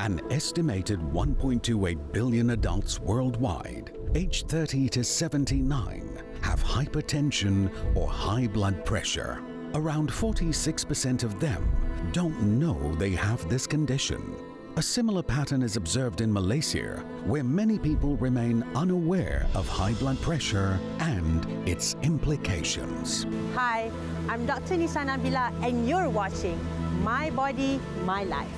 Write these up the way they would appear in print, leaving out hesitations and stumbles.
An estimated 1.28 billion adults worldwide, aged 30 to 79, have hypertension or high blood pressure. Around 46% of them don't know they have this condition. A similar pattern is observed in Malaysia, where many people remain unaware of high blood pressure and its implications. Hi, I'm Dr. Nisa Nabila and you're watching My Body, My Life.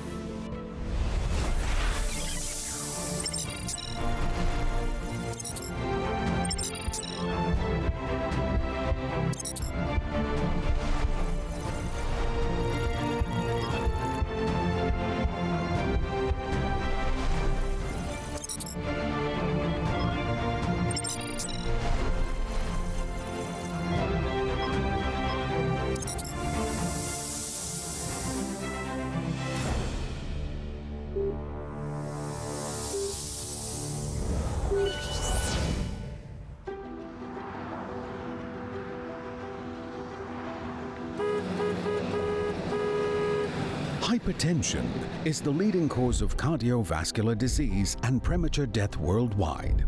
Hypertension is the leading cause of cardiovascular disease and premature death worldwide.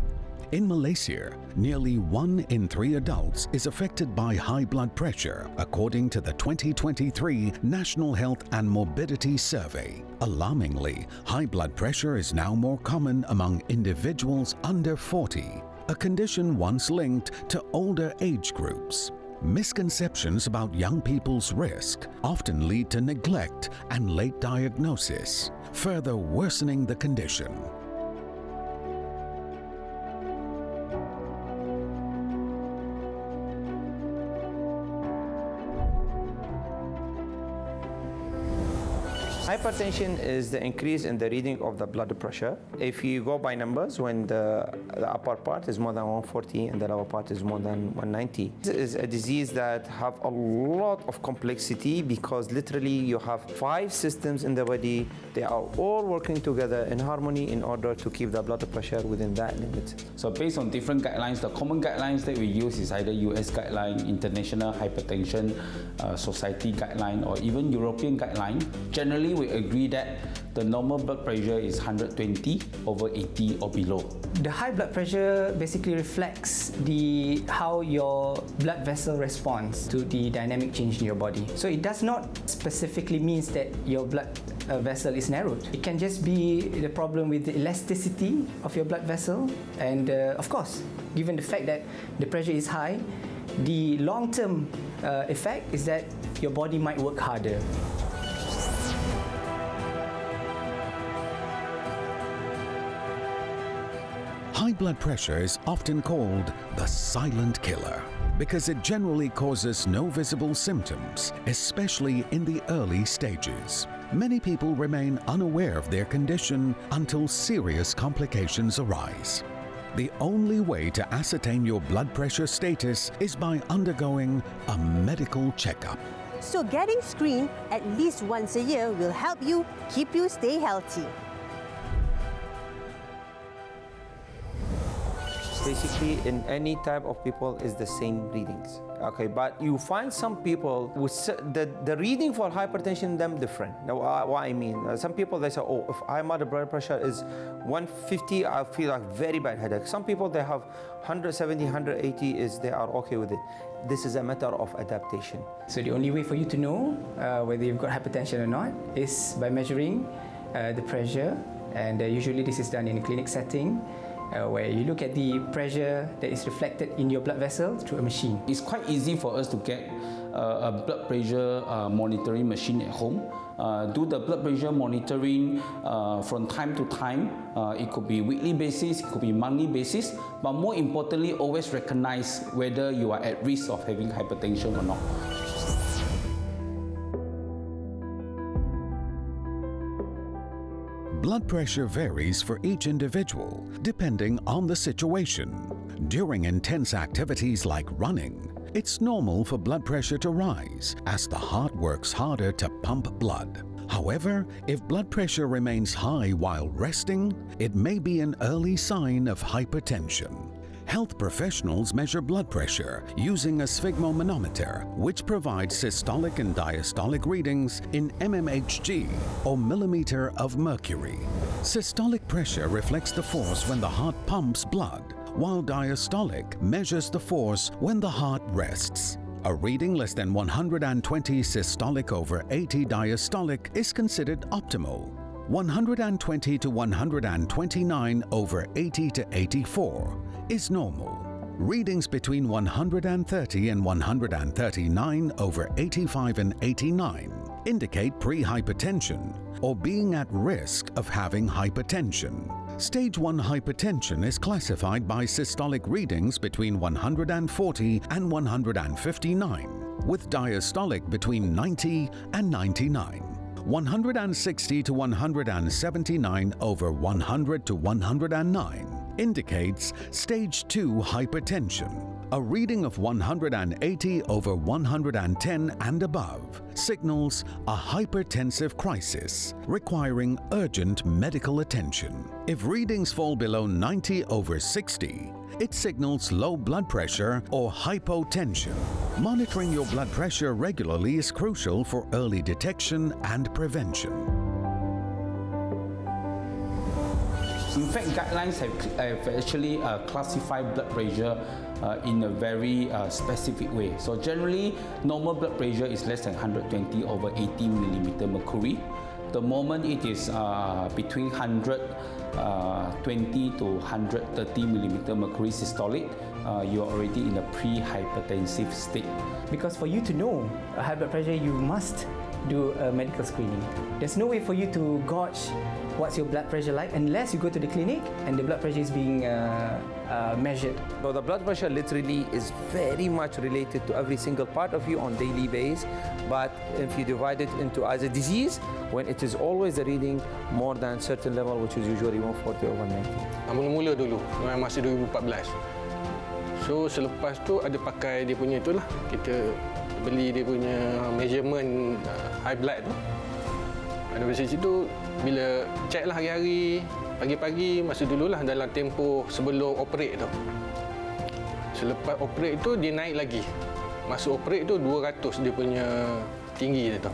In Malaysia, nearly 1 in 3 adults is affected by high blood pressure, according to the 2023 National Health and Morbidity Survey. Alarmingly, high blood pressure is now more common among individuals under 40, a condition once linked to older age groups. Misconceptions about young people's risk often lead to neglect and late diagnosis, further worsening the condition. Hypertension is the increase in the reading of the blood pressure. If you go by numbers, when the upper part is more than 140 and the lower part is more than 190. This is a disease that have a lot of complexity because literally you have 5 systems in the body. They are all working together in harmony in order to keep the blood pressure within that limit. So based on different guidelines, the common guidelines that we use is either US guideline, International Hypertension Society guideline, or even European guideline. Generally, we agree that the normal blood pressure is 120 over 80 or below. The high blood pressure basically reflects how your blood vessel responds to the dynamic change in your body. So it does not specifically mean that your blood vessel is narrowed. It can just be the problem with the elasticity of your blood vessel, and of course, given the fact that the pressure is high, the long-term effect is that your body might work harder. High blood pressure is often called the silent killer because it generally causes no visible symptoms, especially in the early stages. Many people remain unaware of their condition until serious complications arise. The only way to ascertain your blood pressure status is by undergoing a medical checkup. So getting screened at least once a year will help you keep you stay healthy. Basically, in any type of people is the same readings. Okay, but you find some people with the reading for hypertension them different. Now, what I mean, some people they say, oh, if my blood pressure is 150, I feel like very bad headache. Some people they have 170, 180 they are okay with it. This is a matter of adaptation. So the only way for you to know whether you've got hypertension or not is by measuring the pressure, and usually this is done in a clinic setting. Where you look at the pressure that is reflected in your blood vessel through a machine. It's quite easy for us to get a blood pressure monitoring machine at home. Do the blood pressure monitoring from time to time. It could be weekly basis, it could be monthly basis, but more importantly, always recognize whether you are at risk of having hypertension or not. Blood pressure varies for each individual, depending on the situation. During intense activities like running, it's normal for blood pressure to rise as the heart works harder to pump blood. However, if blood pressure remains high while resting, it may be an early sign of hypertension. Health professionals measure blood pressure using a sphygmomanometer, which provides systolic and diastolic readings in mmHg, or millimeter of mercury. Systolic pressure reflects the force when the heart pumps blood, while diastolic measures the force when the heart rests. A reading less than 120 systolic over 80 diastolic is considered optimal. 120 to 129 over 80 to 84 is normal. Readings between 130 and 139 over 85 and 89 indicate pre-hypertension or being at risk of having hypertension. Stage 1 hypertension is classified by systolic readings between 140 and 159, with diastolic between 90 and 99. 160 to 179 over 100 to 109 indicates stage 2 hypertension. A reading of 180 over 110 and above signals a hypertensive crisis requiring urgent medical attention. If readings fall below 90 over 60, it signals low blood pressure or hypotension. Monitoring your blood pressure regularly is crucial for early detection and prevention. In fact, guidelines have actually classified blood pressure in a very specific way. So generally, normal blood pressure is less than 120 over 80 millimeter mercury. The moment it is between 120 to 130 millimeter mercury systolic, you are already in a pre-hypertensive state. Because for you to know a high blood pressure, you must do a medical screening. There's no way for you to gauge what's your blood pressure like unless you go to the clinic and the blood pressure is being measured. So the blood pressure literally is very much related to every single part of you on daily basis. But if you divide it into as a disease, when it is always a reading more than certain level, which is usually 140 over 90. Mula-mula dulu, masa 2014. So selepas tu ada pakai dia punya itulah. Kita beli dia punya measurement high blood tu. Dari situ bila check lah hari-hari, pagi-pagi masa dululah dalam tempoh sebelum operate tu. Selepas operate tu dia naik lagi. Masa operate tu 200 dia punya tinggi dia tu.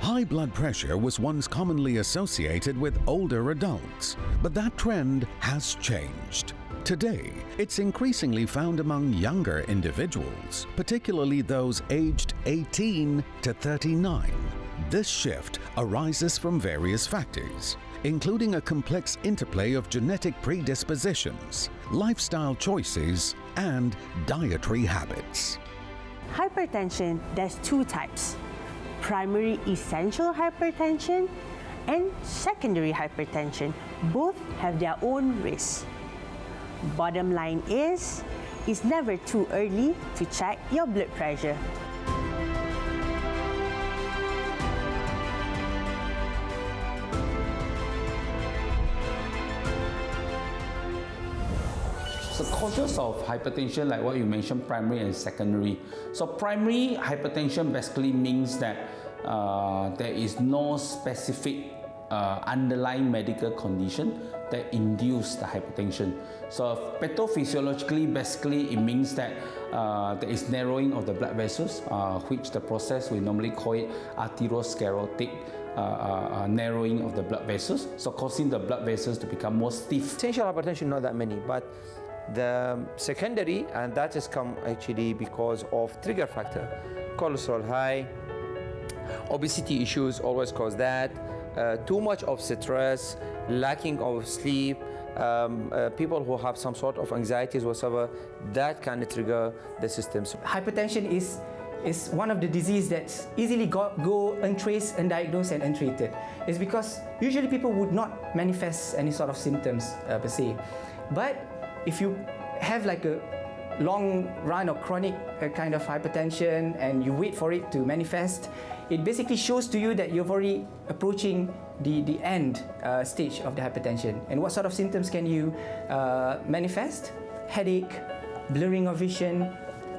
High blood pressure was once commonly associated with older adults, but that trend has changed. Today, it's increasingly found among younger individuals, particularly those aged 18 to 39. This shift arises from various factors, including a complex interplay of genetic predispositions, lifestyle choices, and dietary habits. Hypertension, there's two types: primary essential hypertension and secondary hypertension. Both have their own risks. Bottom line is, it's never too early to check your blood pressure. So causes of hypertension, like what you mentioned, primary and secondary. So primary hypertension basically means that there is no specific underlying medical condition that induce the hypertension. So pathophysiologically, basically it means that there is narrowing of the blood vessels, which the process we normally call it atherosclerotic narrowing of the blood vessels, so causing the blood vessels to become more stiff. Essential hypertension, not that many, but the secondary, and that has come actually because of trigger factor. Cholesterol high, obesity issues always cause that, too much of stress, lacking of sleep, people who have some sort of anxieties whatsoever, that can trigger the systems. Hypertension is one of the diseases that's easily go untraced, undiagnosed and untreated. It's because usually people would not manifest any sort of symptoms per se. But if you have like a long run of chronic kind of hypertension and you wait for it to manifest, it basically shows to you that you're already approaching the end stage of the hypertension. And what sort of symptoms can you manifest? Headache, blurring of vision,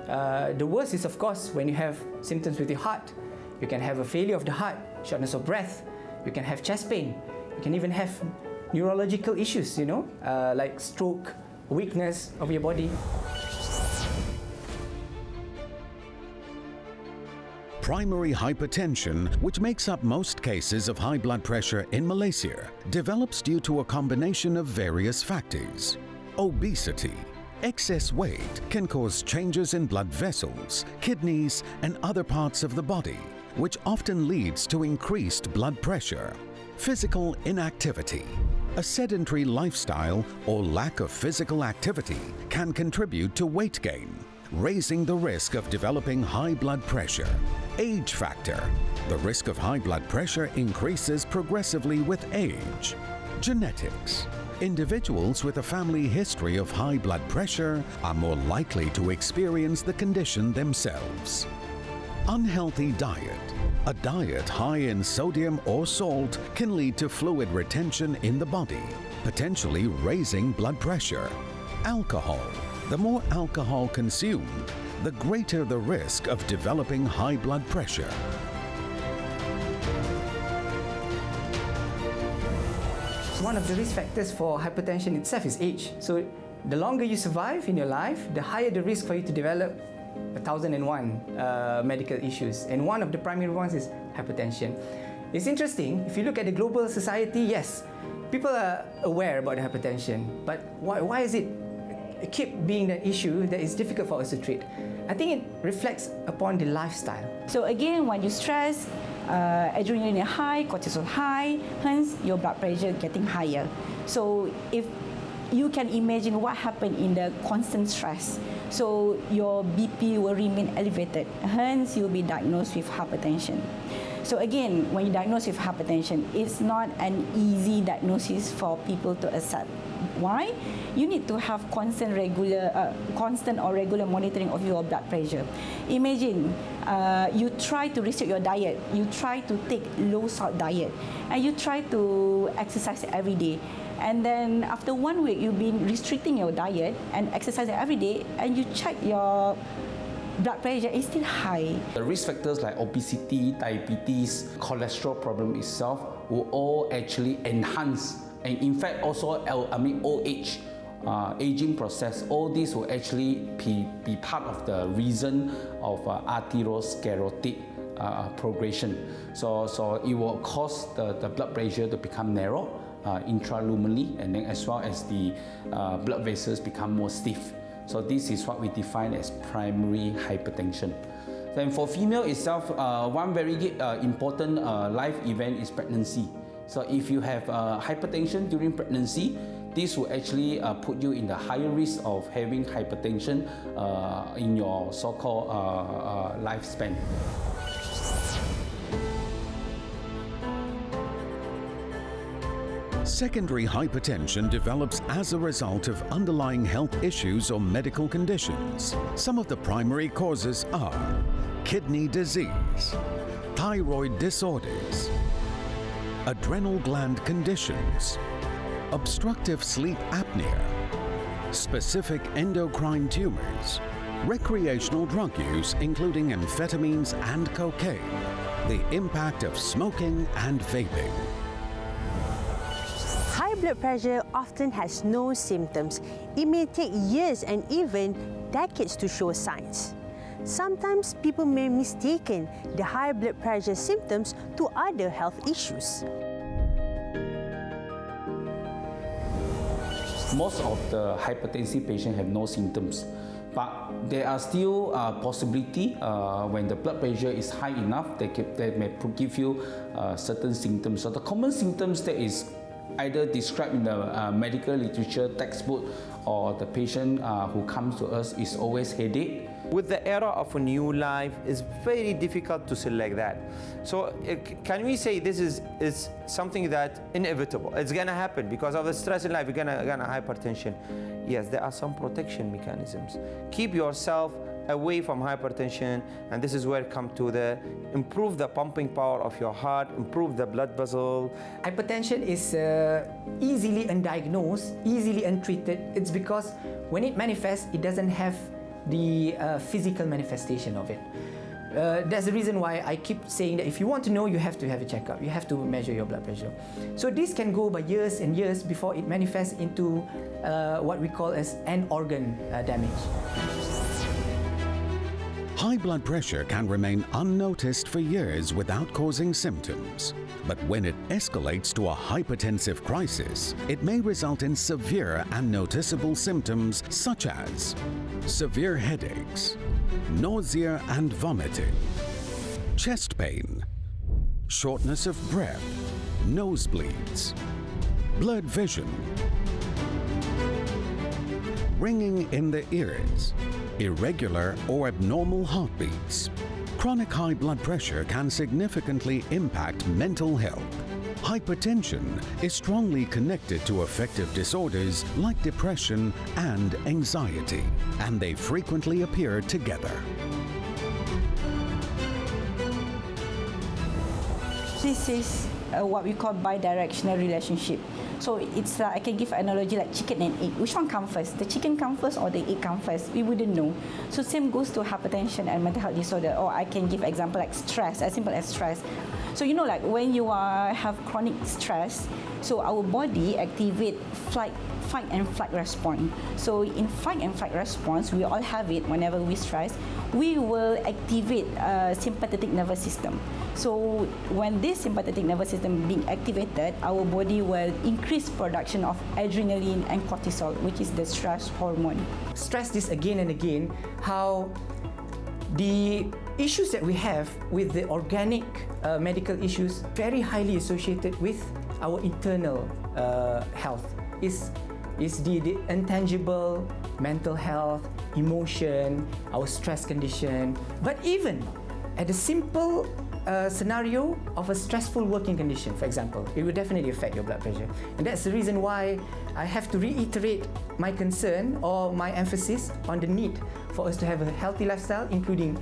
The worst is, of course, when you have symptoms with your heart. You can have a failure of the heart, shortness of breath, you can have chest pain, you can even have neurological issues, like stroke, weakness of your body. Primary hypertension, which makes up most cases of high blood pressure in Malaysia, develops due to a combination of various factors. Obesity, excess weight can cause changes in blood vessels, kidneys, and other parts of the body, which often leads to increased blood pressure. Physical inactivity, a sedentary lifestyle or lack of physical activity can contribute to weight gain, raising the risk of developing high blood pressure. Age factor. The risk of high blood pressure increases progressively with age. Genetics. Individuals with a family history of high blood pressure are more likely to experience the condition themselves. Unhealthy diet. A diet high in sodium or salt can lead to fluid retention in the body, potentially raising blood pressure. Alcohol. The more alcohol consumed, the greater the risk of developing high blood pressure. One of the risk factors for hypertension itself is age. So the longer you survive in your life, the higher the risk for you to develop 1001 medical issues. And one of the primary ones is hypertension. It's interesting, if you look at the global society, yes, people are aware about the hypertension, but why is it keep being an issue that is difficult for us to treat? I think it reflects upon the lifestyle. So again, when you stress, adrenaline high, cortisol high, hence your blood pressure getting higher. So if you can imagine what happened in the constant stress, so your BP will remain elevated, hence you'll be diagnosed with hypertension. So again, when you're diagnosed with hypertension, it's not an easy diagnosis for people to accept. Why? You need to have constant or regular monitoring of your blood pressure. Imagine you try to restrict your diet, you try to take low salt diet, and you try to exercise every day. And then after 1 week, you've been restricting your diet and exercising every day, and you check your blood pressure is still high. The risk factors like obesity, diabetes, cholesterol problem itself will all actually enhance, and in fact also old age, aging process, all these will actually be part of the reason of atherosclerotic progression. So it will cause the blood pressure to become narrow intraluminally, and then as well as the blood vessels become more stiff. So this is what we define as primary hypertension. Then for female itself, one very important life event is pregnancy. So if you have hypertension during pregnancy, this will actually put you in the higher risk of having hypertension in your so-called lifespan. Secondary hypertension develops as a result of underlying health issues or medical conditions. Some of the primary causes are kidney disease, thyroid disorders, adrenal gland conditions, obstructive sleep apnea, specific endocrine tumors, recreational drug use including amphetamines and cocaine, the impact of smoking and vaping. High blood pressure often has no symptoms. It may take years and even decades to show signs. Sometimes people may mistaken the high blood pressure symptoms to other health issues. Most of the hypertensive patients have no symptoms, but there are still possibility when the blood pressure is high enough, they may give you certain symptoms. So the common symptoms that is either described in the medical literature textbook or the patient who comes to us is always headache. With the era of a new life, it's very difficult to select that. So can we say this is something that inevitable? It's gonna happen because of the stress in life, you're gonna hypertension. Yes, there are some protection mechanisms. Keep yourself away from hypertension, and this is where it comes to improve the pumping power of your heart, improve the blood vessel. Hypertension is easily undiagnosed, easily untreated. It's because when it manifests, it doesn't have the physical manifestation of it. That's the reason why I keep saying that if you want to know, you have to have a checkup. You have to measure your blood pressure. So this can go by years and years before it manifests into what we call as end organ damage. High blood pressure can remain unnoticed for years without causing symptoms. But when it escalates to a hypertensive crisis, it may result in severe and noticeable symptoms such as severe headaches, nausea and vomiting, chest pain, shortness of breath, nosebleeds, blurred vision, ringing in the ears, irregular or abnormal heartbeats. Chronic high blood pressure can significantly impact mental health. Hypertension is strongly connected to affective disorders like depression and anxiety, and they frequently appear together. This is what we call bidirectional relationship. So it's I can give an analogy like chicken and egg. Which one comes first? The chicken comes first or the egg comes first? We wouldn't know. So same goes to hypertension and mental health disorder. Or I can give example like stress, as simple as stress. So you know, like when you have chronic stress, so our body activate fight and flight response. So in fight and flight response, we all have it whenever we stress. We will activate sympathetic nervous system. So when this sympathetic nervous system being activated, our body will increase production of adrenaline and cortisol, which is the stress hormone. Stress this again and again, how the issues that we have with the organic medical issues very highly associated with our internal health. Is the intangible mental health, emotion, our stress condition, but even at the simple scenario of a stressful working condition, for example, it will definitely affect your blood pressure. And that's the reason why I have to reiterate my concern or my emphasis on the need for us to have a healthy lifestyle, including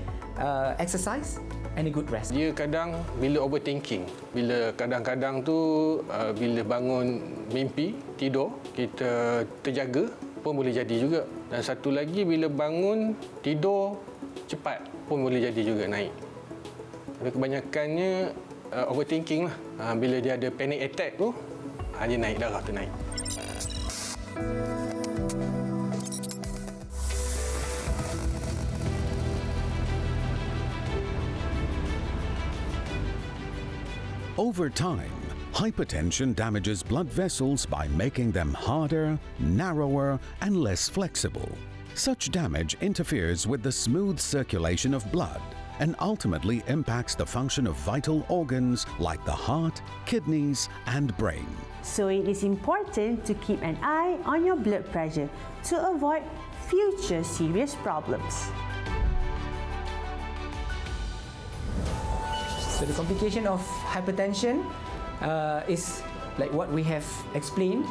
exercise and a good rest. Dia kadang bila overthinking, bila kadang-kadang tu bila bangun mimpi, tidur, kita terjaga pun boleh jadi juga. Dan satu lagi bila bangun, tidur cepat pun boleh jadi juga naik. Tapi kebanyakannya overthinking lah. Bila dia ada panic attack tu, dia naik darah tu naik. Over time, hypertension damages blood vessels by making them harder, narrower, and less flexible. Such damage interferes with the smooth circulation of blood and ultimately impacts the function of vital organs like the heart, kidneys, and brain. So it is important to keep an eye on your blood pressure to avoid future serious problems. So the complication of hypertension is like what we have explained.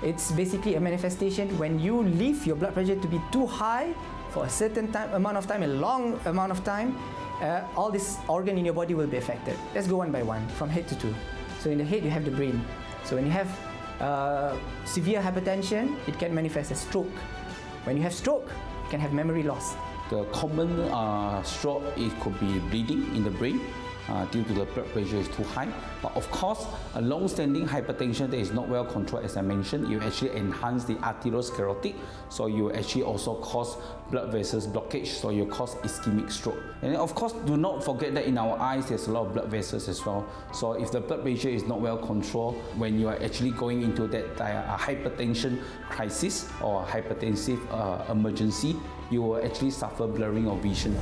It's basically a manifestation when you leave your blood pressure to be too high for a certain amount of time, a long amount of time, all this organ in your body will be affected. Let's go one by one, from head to toe. So in the head, you have the brain. So when you have severe hypertension, it can manifest as stroke. When you have stroke, you can have memory loss. The common stroke, it could be bleeding in the brain. Due to the blood pressure is too high. But of course, a long-standing hypertension that is not well controlled, as I mentioned, you actually enhance the arteriosclerotic, so you actually also cause blood vessels blockage, so you cause ischemic stroke. And of course, do not forget that in our eyes, there's a lot of blood vessels as well. So if the blood pressure is not well controlled, when you are actually going into that hypertension crisis or hypertensive emergency, you will actually suffer blurring of vision.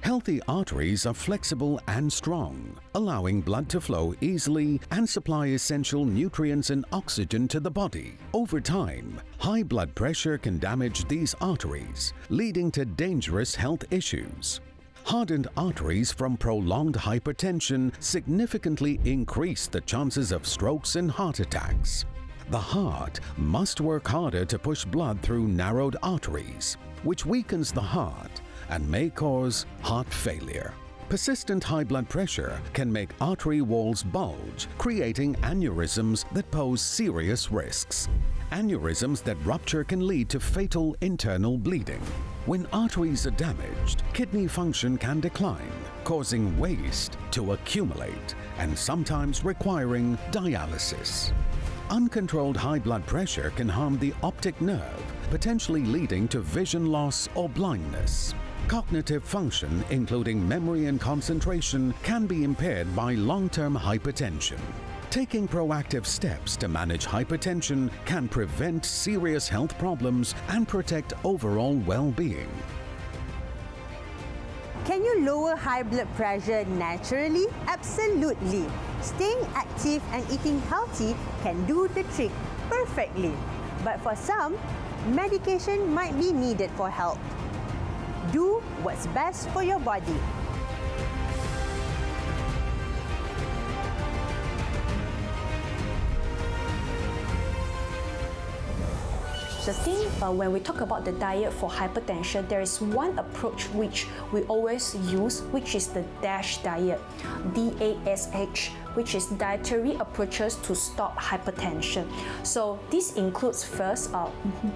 Healthy arteries are flexible and strong, allowing blood to flow easily and supply essential nutrients and oxygen to the body. Over time, high blood pressure can damage these arteries, leading to dangerous health issues. Hardened arteries from prolonged hypertension significantly increase the chances of strokes and heart attacks. The heart must work harder to push blood through narrowed arteries, which weakens the heart and may cause heart failure. Persistent high blood pressure can make artery walls bulge, creating aneurysms that pose serious risks. Aneurysms that rupture can lead to fatal internal bleeding. When arteries are damaged, kidney function can decline, causing waste to accumulate and sometimes requiring dialysis. Uncontrolled high blood pressure can harm the optic nerve, potentially leading to vision loss or blindness. Cognitive function, including memory and concentration, can be impaired by long-term hypertension. Taking proactive steps to manage hypertension can prevent serious health problems and protect overall well-being. Can you lower high blood pressure naturally? Absolutely. Staying active and eating healthy can do the trick perfectly. But for some, medication might be needed for help. Do what's best for your body. The thing, when we talk about the diet for hypertension, there is one approach which we always use, which is the DASH diet, DASH, which is dietary approaches to stop hypertension. So this includes first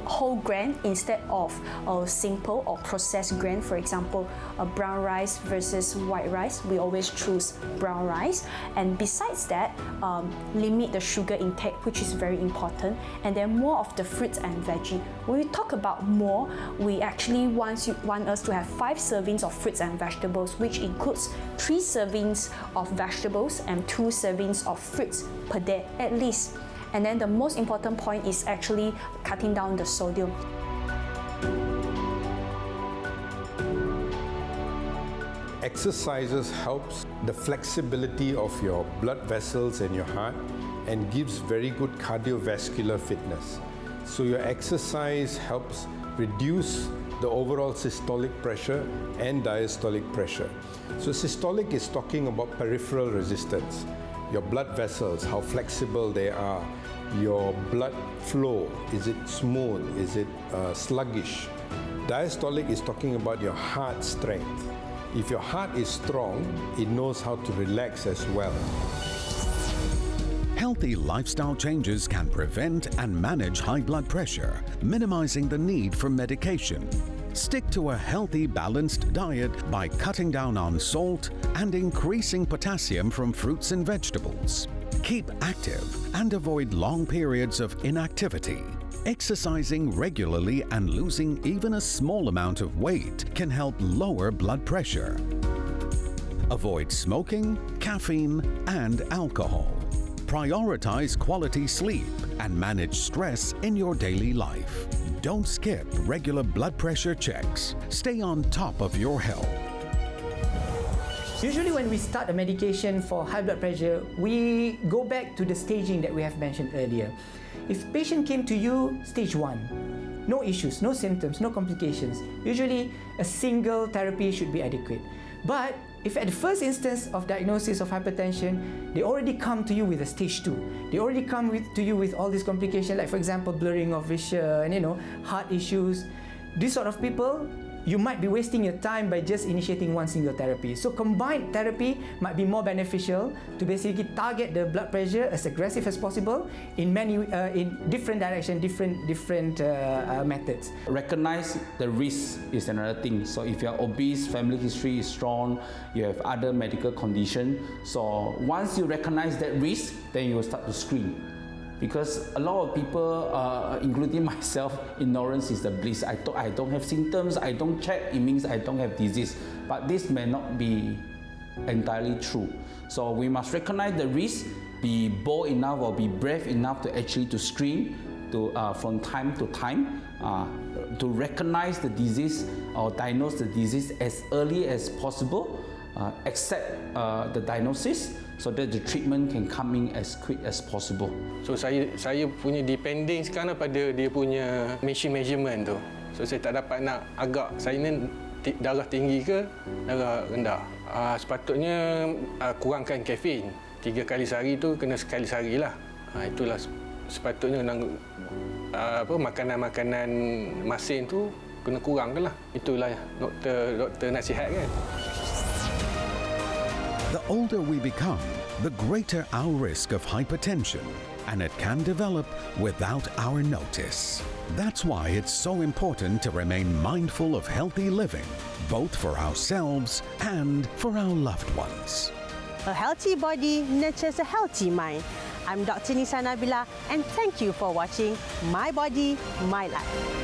whole grain instead of simple or processed grain. For example, brown rice versus white rice, we always choose brown rice. And besides that, limit the sugar intake, which is very important. And then more of the fruits and veggie. When we talk about more, we actually want us to have 5 servings of fruits and vegetables, which includes 3 servings of vegetables and 2 servings of fruits per day at least. And then the most important point is actually cutting down the sodium. Exercises helps the flexibility of your blood vessels and your heart and gives very good cardiovascular fitness. So your exercise helps reduce the overall systolic pressure and diastolic pressure. So systolic is talking about peripheral resistance. Your blood vessels, how flexible they are. Your blood flow, is it smooth? Is it sluggish? Diastolic is talking about your heart strength. If your heart is strong, it knows how to relax as well. Healthy lifestyle changes can prevent and manage high blood pressure, minimizing the need for medication. Stick to a healthy, balanced diet by cutting down on salt and increasing potassium from fruits and vegetables. Keep active and avoid long periods of inactivity. Exercising regularly and losing even a small amount of weight can help lower blood pressure. Avoid smoking, caffeine, and alcohol. Prioritize quality sleep and manage stress in your daily life. Don't skip regular blood pressure checks. Stay on top of your health. Usually when we start a medication for high blood pressure, we go back to the staging that we have mentioned earlier. If patient came to you stage 1, no issues, no symptoms, no complications, usually a single therapy should be adequate. But if at the first instance of diagnosis of hypertension, they already come to you with a stage 2. They already come to you with all these complications, like for example, blurring of vision, heart issues. These sort of people, you might be wasting your time by just initiating one single therapy. So combined therapy might be more beneficial to basically target the blood pressure as aggressive as possible in different directions, different methods. Recognize the risk is another thing. So if you're obese, family history is strong, you have other medical conditions. So once you recognize that risk, then you will start to screen. Because a lot of people, including myself, ignorance is the bliss. I don't have symptoms, I don't check, it means I don't have disease. But this may not be entirely true. So we must recognize the risk, be bold enough or be brave enough to actually to screen from time to time, to recognize the disease or diagnose the disease as early as possible, accept the diagnosis, so that the treatment can come in as quick as possible. So saya punya depending sekarang pada dia punya machine measurement tu. So saya tak dapat nak agak saya ni darah tinggi ke darah rendah. Sepatutnya kurangkan kafein. 3 kali sehari tu kena sekali sehari lah. Itulah sepatutnya makanan-makanan masin tu kena kurangkan lah. Itulah doktor nasihat kan. The older we become, the greater our risk of hypertension, and it can develop without our notice. That's why it's so important to remain mindful of healthy living, both for ourselves and for our loved ones. A healthy body nurtures a healthy mind. I'm Dr. Nisa Nabila, and thank you for watching My Body, My Life.